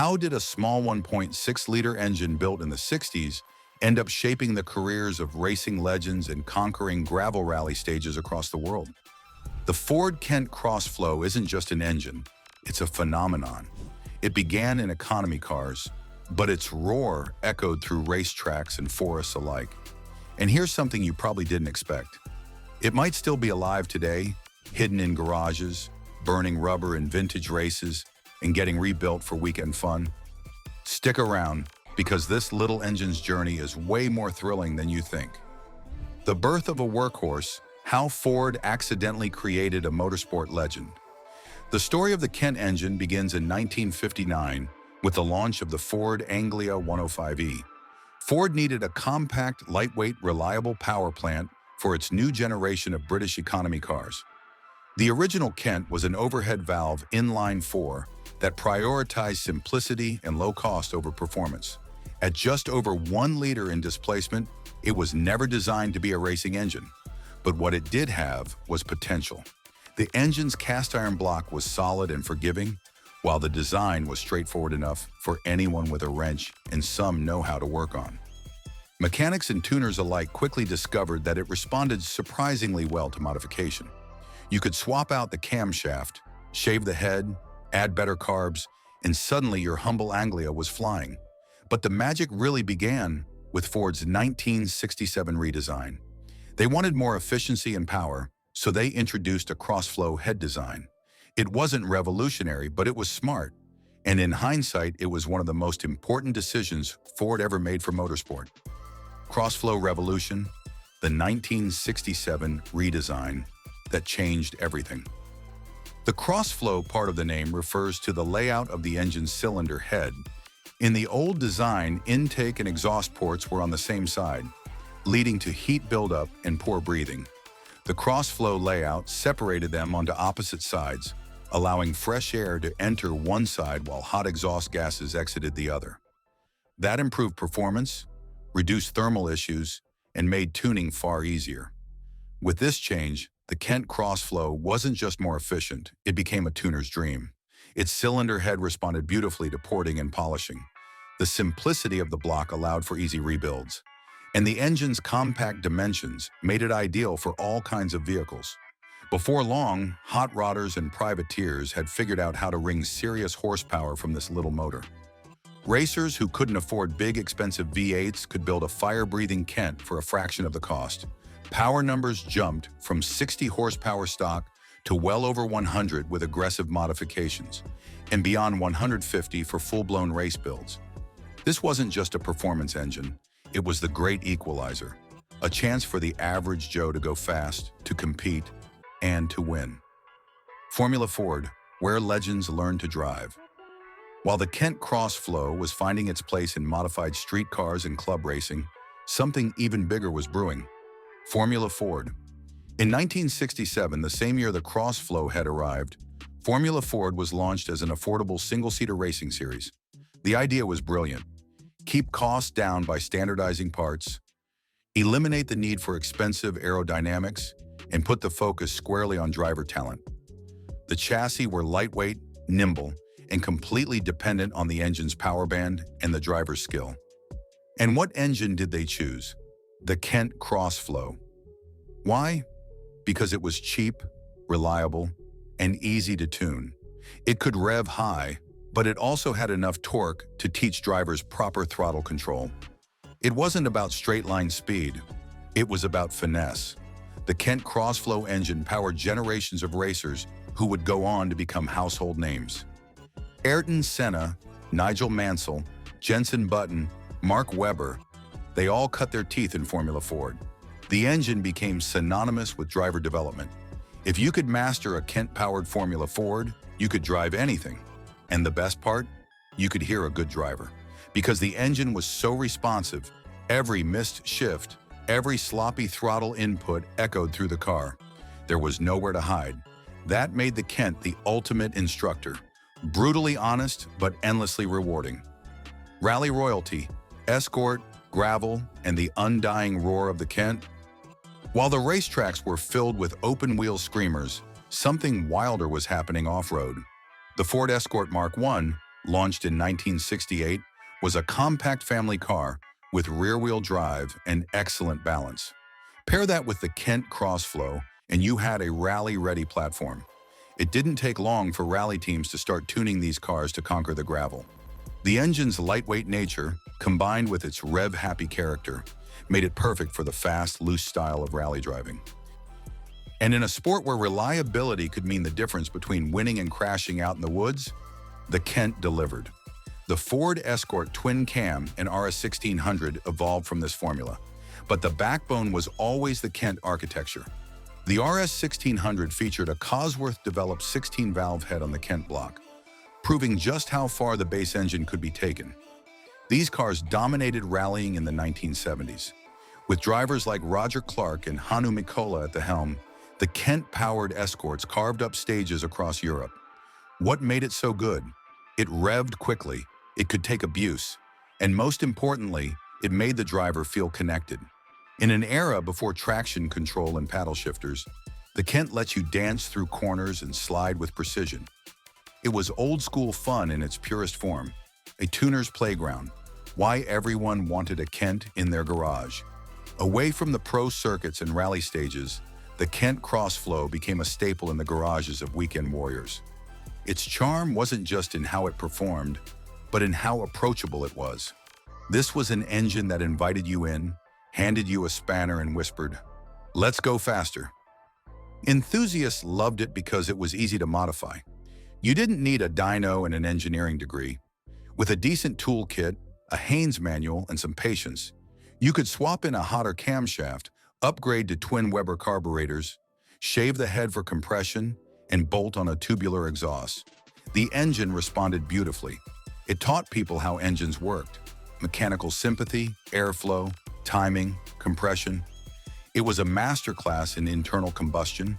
How did a small 1.6-liter engine built in the 60s end up shaping the careers of racing legends and conquering gravel rally stages across the world? The Ford Kent Crossflow isn't just an engine, it's a phenomenon. It began in economy cars, but its roar echoed through racetracks and forests alike. And here's something you probably didn't expect. It might still be alive today, hidden in garages, burning rubber in vintage races, and getting rebuilt for weekend fun. Stick around, because this little engine's journey is way more thrilling than you think. The birth of a workhorse, how Ford accidentally created a motorsport legend. The story of the Kent engine begins in 1959 with the launch of the Ford Anglia 105e. Ford needed a compact, lightweight, reliable power plant for its new generation of British economy cars. The original Kent was an overhead valve inline-4 that prioritized simplicity and low cost over performance. At just over 1 liter in displacement, it was never designed to be a racing engine. But what it did have was potential. The engine's cast iron block was solid and forgiving, while the design was straightforward enough for anyone with a wrench and some know-how to work on. Mechanics and tuners alike quickly discovered that it responded surprisingly well to modification. You could swap out the camshaft, shave the head, add better carbs, and suddenly your humble Anglia was flying. But the magic really began with Ford's 1967 redesign. They wanted more efficiency and power, so they introduced a crossflow head design. It wasn't revolutionary, but it was smart. And in hindsight, it was one of the most important decisions Ford ever made for motorsport. Crossflow revolution, the 1967 redesign that changed everything. The crossflow part of the name refers to the layout of the engine's cylinder head. In the old design, intake and exhaust ports were on the same side, leading to heat buildup and poor breathing. The crossflow layout separated them onto opposite sides, allowing fresh air to enter one side while hot exhaust gases exited the other. That improved performance, reduced thermal issues, and made tuning far easier. With this change, the Kent Crossflow wasn't just more efficient, it became a tuner's dream. Its cylinder head responded beautifully to porting and polishing. The simplicity of the block allowed for easy rebuilds, and the engine's compact dimensions made it ideal for all kinds of vehicles. Before long, hot rodders and privateers had figured out how to wring serious horsepower from this little motor. Racers who couldn't afford big, expensive V8s could build a fire-breathing Kent for a fraction of the cost. Power numbers jumped from 60 horsepower stock to well over 100 with aggressive modifications, and beyond 150 for full-blown race builds. This wasn't just a performance engine, it was the great equalizer, a chance for the average Joe to go fast, to compete, and to win. Formula Ford, where legends learn to drive. While the Kent Crossflow was finding its place in modified street cars and club racing, something even bigger was brewing. Formula Ford. In 1967, the same year the Crossflow had arrived, Formula Ford was launched as an affordable single-seater racing series. The idea was brilliant. Keep costs down by standardizing parts, eliminate the need for expensive aerodynamics, and put the focus squarely on driver talent. The chassis were lightweight, nimble, and completely dependent on the engine's power band and the driver's skill. And what engine did they choose? The Kent Crossflow. Why? Because it was cheap, reliable, and easy to tune. It could rev high, but it also had enough torque to teach drivers proper throttle control. It wasn't about straight-line speed, it was about finesse. The Kent Crossflow engine powered generations of racers who would go on to become household names. Ayrton Senna, Nigel Mansell, Jenson Button, Mark Webber, they all cut their teeth in Formula Ford. The engine became synonymous with driver development. If you could master a Kent-powered Formula Ford, you could drive anything. And the best part? You could hear a good driver. Because the engine was so responsive, every missed shift, every sloppy throttle input echoed through the car. There was nowhere to hide. That made the Kent the ultimate instructor. Brutally honest, but endlessly rewarding. Rally royalty, escort, gravel, and the undying roar of the Kent. While the racetracks were filled with open-wheel screamers, something wilder was happening off-road. The Ford Escort Mark I, launched in 1968, was a compact family car with rear-wheel drive and excellent balance. Pair that with the Kent Crossflow, and you had a rally-ready platform. It didn't take long for rally teams to start tuning these cars to conquer the gravel. The engine's lightweight nature, combined with its rev-happy character, made it perfect for the fast, loose style of rally driving. And in a sport where reliability could mean the difference between winning and crashing out in the woods, the Kent delivered. The Ford Escort twin cam and RS 1600 evolved from this formula, but the backbone was always the Kent architecture. The RS 1600 featured a Cosworth-developed 16-valve head on the Kent block, proving just how far the base engine could be taken. These cars dominated rallying in the 1970s. With drivers like Roger Clark and Hannu Mikkola at the helm, the Kent-powered Escorts carved up stages across Europe. What made it so good? It revved quickly, it could take abuse, and most importantly, it made the driver feel connected. In an era before traction control and paddle shifters, the Kent lets you dance through corners and slide with precision. It was old-school fun in its purest form, a tuner's playground, why everyone wanted a Kent in their garage. Away from the pro circuits and rally stages, the Kent Crossflow became a staple in the garages of weekend warriors. Its charm wasn't just in how it performed, but in how approachable it was. This was an engine that invited you in, handed you a spanner and whispered, "Let's go faster." Enthusiasts loved it because it was easy to modify. You didn't need a dyno and an engineering degree. With a decent toolkit, a Haynes manual, and some patience, you could swap in a hotter camshaft, upgrade to twin Weber carburetors, shave the head for compression, and bolt on a tubular exhaust. The engine responded beautifully. It taught people how engines worked: mechanical sympathy, airflow, timing, compression. It was a masterclass in internal combustion.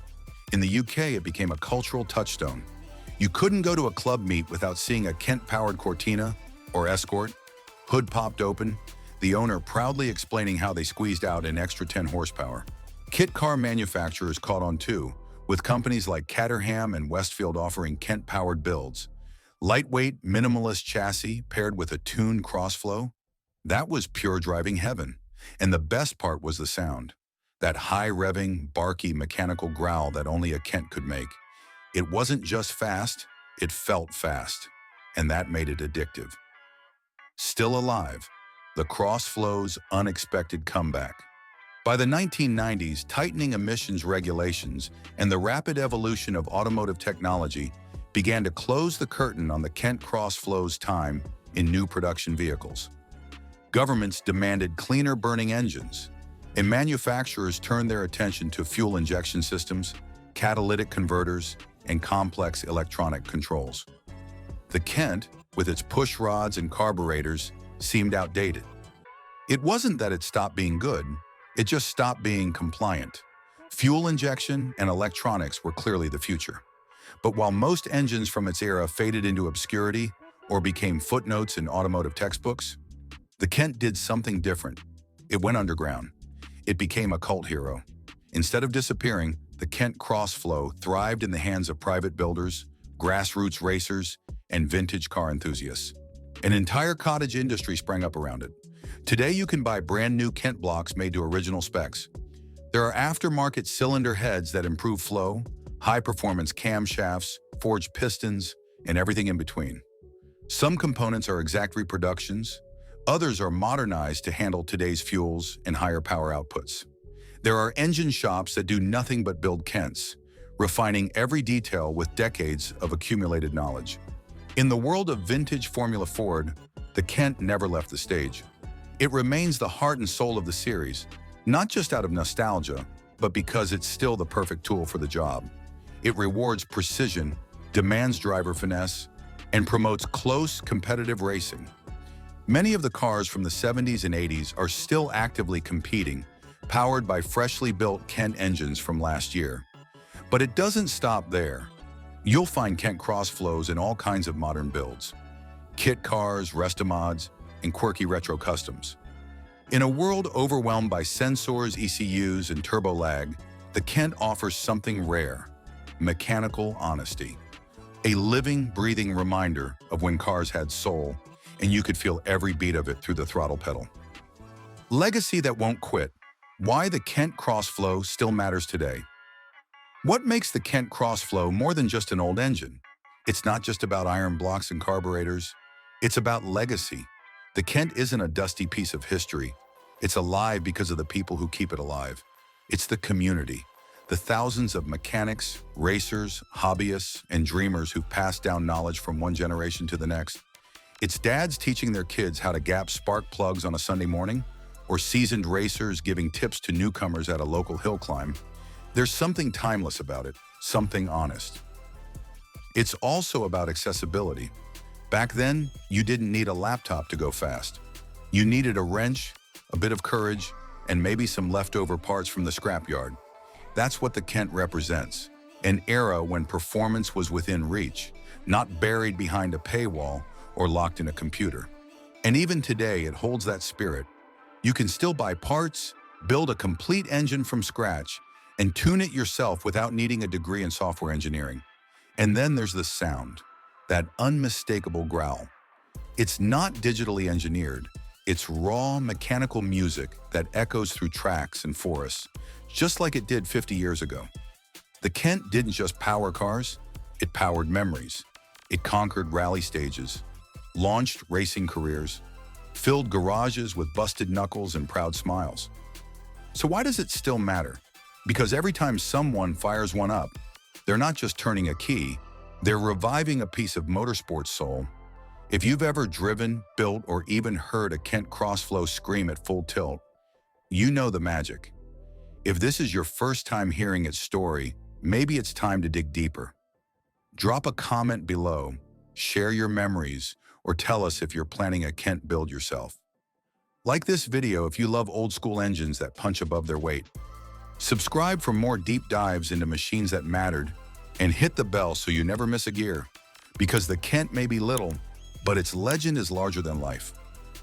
In the UK, it became a cultural touchstone. You couldn't go to a club meet without seeing a Kent-powered Cortina or Escort, hood popped open, the owner proudly explaining how they squeezed out an extra 10 horsepower. Kit car manufacturers caught on too, with companies like Caterham and Westfield offering Kent-powered builds. Lightweight, minimalist chassis paired with a tuned Crossflow? That was pure driving heaven. And the best part was the sound. That high-revving, barky mechanical growl that only a Kent could make. It wasn't just fast, it felt fast. And that made it addictive. Still alive, the Crossflow's unexpected comeback. By the 1990s, tightening emissions regulations and the rapid evolution of automotive technology began to close the curtain on the Kent Crossflow's time in new production vehicles. Governments demanded cleaner-burning engines, and manufacturers turned their attention to fuel injection systems, catalytic converters, and complex electronic controls. The Kent, with its push rods and carburetors, seemed outdated. It wasn't that it stopped being good, it just stopped being compliant. Fuel injection and electronics were clearly the future. But while most engines from its era faded into obscurity or became footnotes in automotive textbooks, the Kent did something different. It went underground. It became a cult hero. Instead of disappearing, the Kent Crossflow thrived in the hands of private builders, grassroots racers, and vintage car enthusiasts. An entire cottage industry sprang up around it. Today you can buy brand new Kent blocks made to original specs. There are aftermarket cylinder heads that improve flow, high-performance camshafts, forged pistons, and everything in between. Some components are exact reproductions, others are modernized to handle today's fuels and higher power outputs. There are engine shops that do nothing but build Kents, refining every detail with decades of accumulated knowledge. In the world of vintage Formula Ford, the Kent never left the stage. It remains the heart and soul of the series, not just out of nostalgia, but because it's still the perfect tool for the job. It rewards precision, demands driver finesse, and promotes close, competitive racing. Many of the cars from the 70s and 80s are still actively competing, powered by freshly built Kent engines from last year. But it doesn't stop there. You'll find Kent Crossflows in all kinds of modern builds: kit cars, restomods, and quirky retro customs. In a world overwhelmed by sensors, ECUs, and turbo lag, the Kent offers something rare: mechanical honesty. A living, breathing reminder of when cars had soul, and you could feel every beat of it through the throttle pedal. Legacy that won't quit. Why the Kent Crossflow still matters today. What makes the Kent Crossflow more than just an old engine? It's not just about iron blocks and carburetors. It's about legacy. The Kent isn't a dusty piece of history. It's alive because of the people who keep it alive. It's the community, the thousands of mechanics, racers, hobbyists, and dreamers who've passed down knowledge from one generation to the next. It's dads teaching their kids how to gap spark plugs on a Sunday morning, or seasoned racers giving tips to newcomers at a local hill climb. There's something timeless about it, something honest. It's also about accessibility. Back then, you didn't need a laptop to go fast. You needed a wrench, a bit of courage, and maybe some leftover parts from the scrapyard. That's what the Kent represents, an era when performance was within reach, not buried behind a paywall or locked in a computer. And even today, it holds that spirit. You can still buy parts, build a complete engine from scratch, and tune it yourself without needing a degree in software engineering. And then there's the sound, that unmistakable growl. It's not digitally engineered. It's raw mechanical music that echoes through tracks and forests, just like it did 50 years ago. The Kent didn't just power cars, it powered memories. It conquered rally stages, launched racing careers, filled garages with busted knuckles and proud smiles. So why does it still matter? Because every time someone fires one up, they're not just turning a key, they're reviving a piece of motorsport soul. If you've ever driven, built, or even heard a Kent Crossflow scream at full tilt, you know the magic. If this is your first time hearing its story, maybe it's time to dig deeper. Drop a comment below, share your memories, or tell us if you're planning a Kent build yourself. Like this video if you love old school engines that punch above their weight. Subscribe for more deep dives into machines that mattered, and hit the bell so you never miss a gear. Because the Kent may be little, but its legend is larger than life.